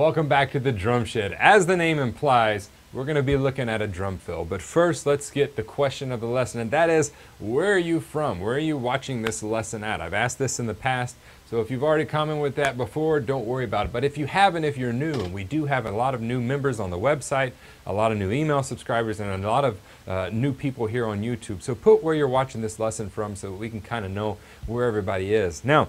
Welcome back to the Drum Shed. As the name implies, we're going to be looking at a drum fill. But first, let's get the question of the lesson, and that is, where are you from? Where are you watching this lesson at? I've asked this in the past, so if you've already commented with that before, don't worry about it. But if you haven't, if you're new, and we do have a lot of new members on the website, a lot of new email subscribers, and a lot of new people here on YouTube. So put where you're watching this lesson from so that we can kind of know where everybody is. Now,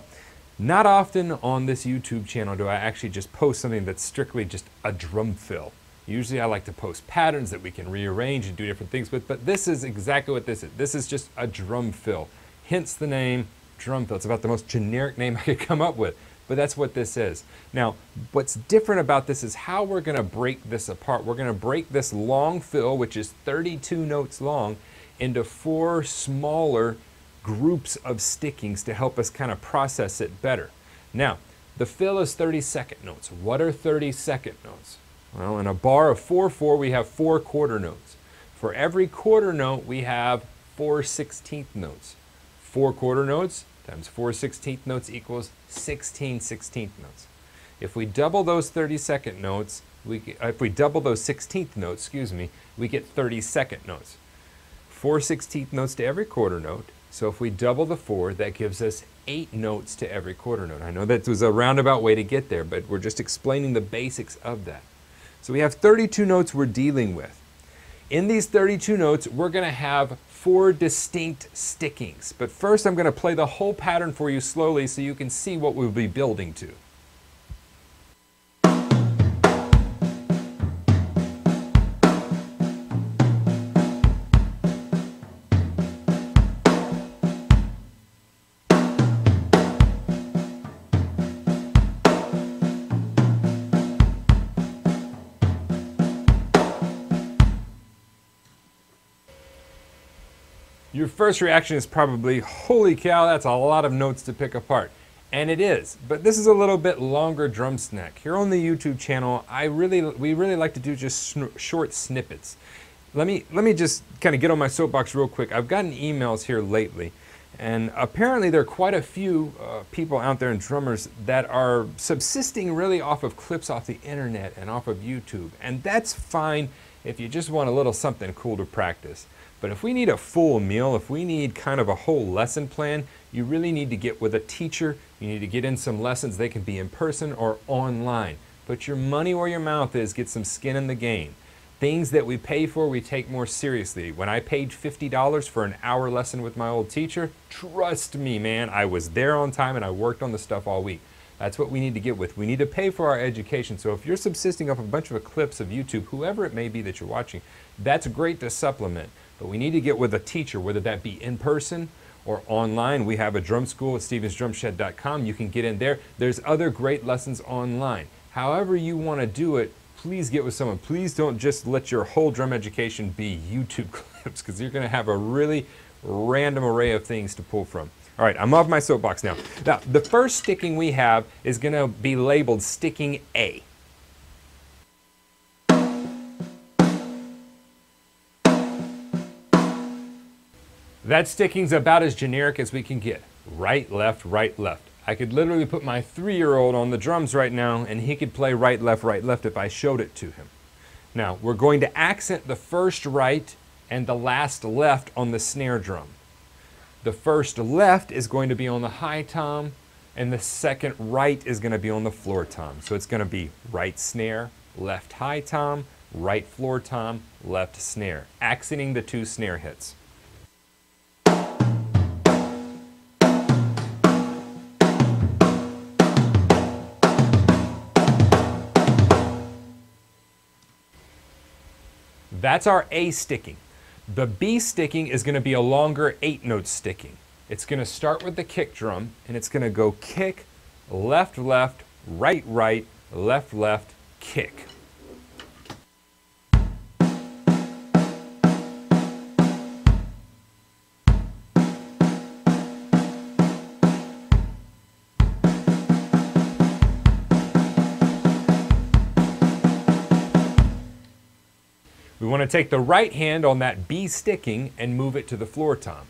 not often on this YouTube channel do I actually just post something that's strictly just a drum fill. Usually I like to post patterns that we can rearrange and do different things with, but this is exactly what this is. This is just a drum fill. Hence the name drum fill. It's about the most generic name I could come up with, but that's what this is. Now, what's different about this is how we're gonna break this apart. We're gonna break this long fill, which is 32 notes long, into 4 smaller groups of stickings to help us kind of process it better. Now, the fill is 32nd notes. What are 32nd notes? Well, in a bar of 4/4, we have 4 quarter notes. For every quarter note, we have 4 16th notes. 4 quarter notes times 4 16th notes equals 16 16th notes. If we double those 32nd notes, if we double those 16th notes, excuse me, we get 32nd notes. 4 16th notes to every quarter note. So if we double the 4, that gives us 8 notes to every quarter note. I know that was a roundabout way to get there, but we're just explaining the basics of that. So we have 32 notes we're dealing with. In these 32 notes, we're going to have 4 distinct stickings. But first, I'm going to play the whole pattern for you slowly so you can see what we'll be building to. Your first reaction is probably, holy cow, that's a lot of notes to pick apart. And it is, but this is a little bit longer drum snack. Here on the YouTube channel, we really like to do just short snippets. Let me just kind of get on my soapbox real quick. I've gotten emails here lately, and apparently there are quite a few people out there and drummers that are subsisting really off of clips off the internet and off of YouTube. And that's fine if you just want a little something cool to practice. But if we need a full meal, if we need kind of a whole lesson plan, you really need to get with a teacher. You need to get in some lessons. They can be in person or online. Put your money where your mouth is. Get some skin in the game. Things that we pay for, we take more seriously. When I paid $50 for an hour lesson with my old teacher, trust me, man, I was there on time and I worked on the stuff all week. That's what we need to get with. We need to pay for our education. So if you're subsisting off a bunch of clips of YouTube, whoever it may be that you're watching, that's great to supplement. But we need to get with a teacher, whether that be in person or online. We have a drum school at stevensdrumshed.com. You can get in there. There's other great lessons online. However you want to do it, please get with someone. Please don't just let your whole drum education be YouTube clips, because you're going to have a really random array of things to pull from. All right, I'm off my soapbox now. Now, the first sticking we have is going to be labeled sticking A. That sticking's about as generic as we can get. Right, left, right, left. I could literally put my 3-year-old on the drums right now and he could play right, left if I showed it to him. Now, we're going to accent the first right and the last left on the snare drum. The first left is going to be on the high tom and the second right is going to be on the floor tom. So it's going to be right snare, left high tom, right floor tom, left snare, accenting the 2 snare hits. That's our A sticking. The B sticking is going to be a longer 8-note sticking. It's going to start with the kick drum, and it's going to go kick, left, left, right, right, left, left, kick. We want to take the right hand on that B sticking and move it to the floor tom.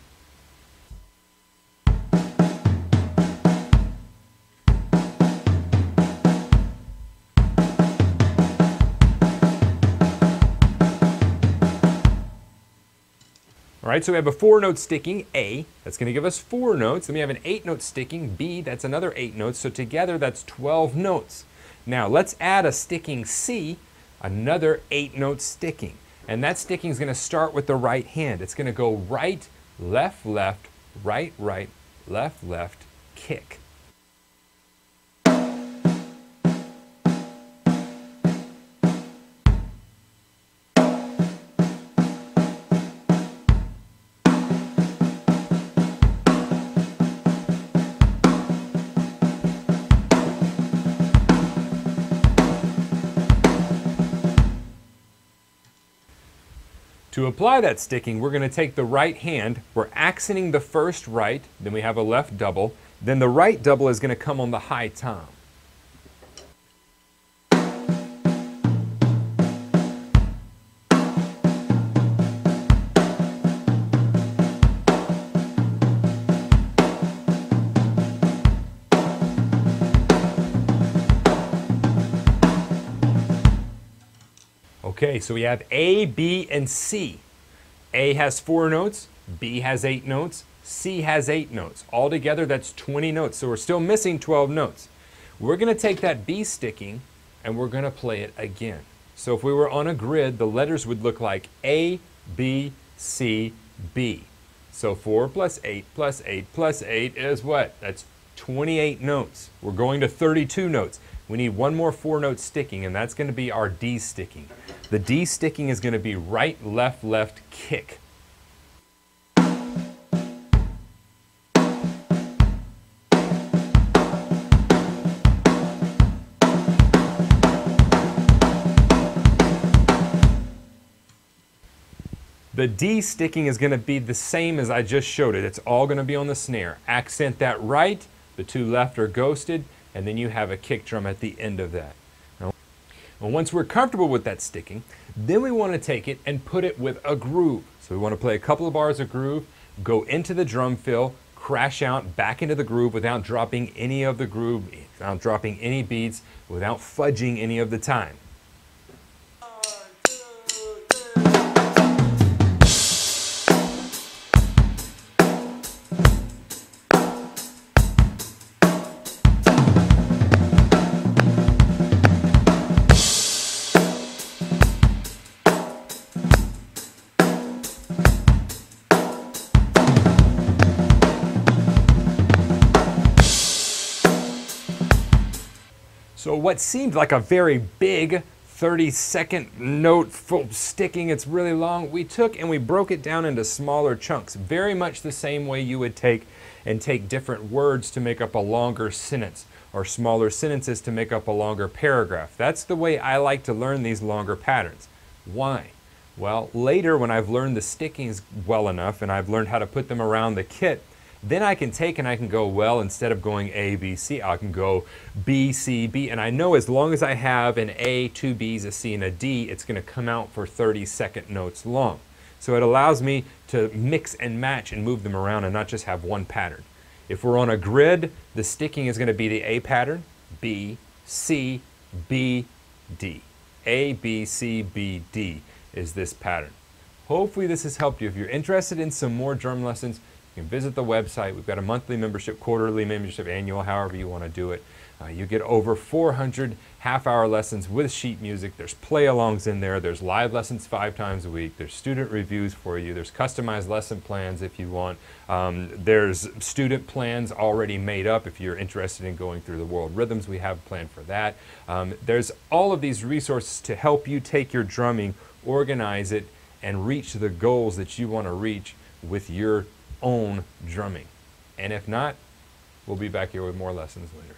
right, so we have a 4-note sticking, A, that's going to give us 4 notes. Then we have an 8-note sticking, B, that's another 8 notes. So together that's 12 notes. Now let's add a sticking C, another 8-note sticking. And that sticking is going to start with the right hand. It's going to go right, left, left, right, right, left, left, kick. To apply that sticking, we're going to take the right hand, we're accenting the first right, then we have a left double, then the right double is going to come on the high tom. Okay, so we have A, B, and C. A has 4 notes, B has 8 notes, C has 8 notes. Altogether, that's 20 notes, so we're still missing 12 notes. We're going to take that B sticking and we're going to play it again. So if we were on a grid, the letters would look like A, B, C, B. So 4 plus 8 plus 8 plus 8 is what? That's 28 notes. We're going to 32 notes. We need one more 4-note sticking, and that's going to be our D sticking. The D sticking is going to be right, left, left, kick. The D sticking is going to be the same as I just showed it. It's all going to be on the snare. Accent that right, the 2 left are ghosted, and then you have a kick drum at the end of that. Now, once we're comfortable with that sticking, then we want to take it and put it with a groove. So we want to play a couple of bars of groove, go into the drum fill, crash out back into the groove without dropping any of the groove, without dropping any beats, without fudging any of the time. So what seemed like a very big 30-second note full sticking, it's really long, we took and we broke it down into smaller chunks, very much the same way you would take different words to make up a longer sentence, or smaller sentences to make up a longer paragraph. That's the way I like to learn these longer patterns. Why? Well, later when I've learned the stickings well enough and I've learned how to put them around the kit, then I can take and I can go, well, instead of going A, B, C, I can go B, C, B. And I know as long as I have an A, 2 Bs, a C, and a D, it's going to come out for 30-second notes long. So it allows me to mix and match and move them around and not just have one pattern. If we're on a grid, the sticking is going to be the A pattern, B, C, B, D. A, B, C, B, D is this pattern. Hopefully this has helped you. If you're interested in some more drum lessons, you can visit the website. We've got a monthly membership, quarterly membership, annual, however you want to do it. You get over 400 half-hour lessons with sheet music. There's play-alongs in there. There's live lessons 5 times a week. There's student reviews for you. There's customized lesson plans if you want. There's student plans already made up if you're interested in going through the world rhythms. We have a plan for that. There's all of these resources to help you take your drumming, organize it, and reach the goals that you want to reach with your own drumming. And if not, we'll be back here with more lessons later.